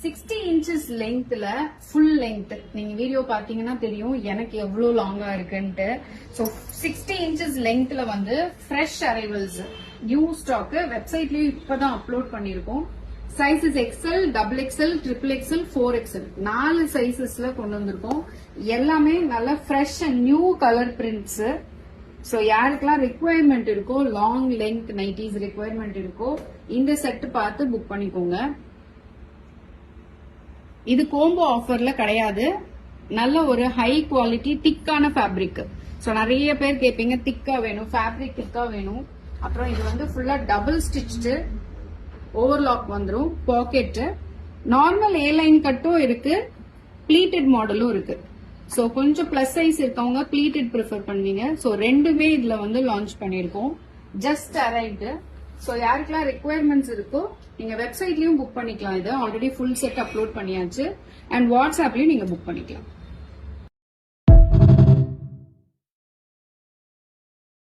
60 inches lengthல full length நீங்க video பாத்தீங்கன்னா தெரியும் எனக்கு எவ்வளவு லாங்கா இருக்குன்ட்டு. சோ 60 inches lengthல வந்து fresh arrivals நியூ ஸ்டாக் வெப்சைட்லயும் இப்பதான் அப்லோட் பண்ணிருக்கோம். Sizes XL, XXL, XXL, 4XL 4 சைசஸ்ல கொண்டு வந்திருக்கோம். எல்லாமே நல்ல fresh and new colour prints. So யாருக்கெல்லாம் ரிக்வயர்மெண்ட் இருக்கோ, லாங் லென்த் நைட்டிஸ் ரிக்வயர்மெண்ட் இருக்கோ, இந்த செட் பார்த்து புக் பண்ணிக்கோங்க. இது கோம்போ ஆஃபர்ல கிடையாது. நல்ல ஒரு ஹை குவாலிட்டி திக்கான ஃபேப்ரிக். சோ நிறைய பேர் கேட்பீங்க திக்கா வேணும், ஃபேப்ரிக் திக்கா வேணும். அப்புறம் இது வந்து ஃபுல்லா டபுள் ஸ்டிச்டு, ஓவர்லாக் வந்துரும், பாக்கெட், நார்மல் ஏ லைன் கட்டும் இருக்கு, ப்ளீட்டட் மாடலும் இருக்கு. சோ கொஞ்சம் பிளஸ் சைஸ் இருக்கவங்க ப்ளீட்டட் ப்ரிஃபர் பண்ணுவீங்க. சோ ரெண்டுமே இதுல வந்து லான்ச் பண்ணிருக்கோம். Just arrived. சோ யாருக்கெல்லாம் ரெக்குவயர்மெண்ட்ஸ் இருக்கோ நீங்க வெப்சைட்லயும் புக் பண்ணிக்கலாம். இது ஆல்ரெடி ஃபுல் செட் அப்லோட் பண்ணியாச்சு. அண்ட் வாட்ஸ்அப்லயும் நீங்க புக் பண்ணிக்கலாம்.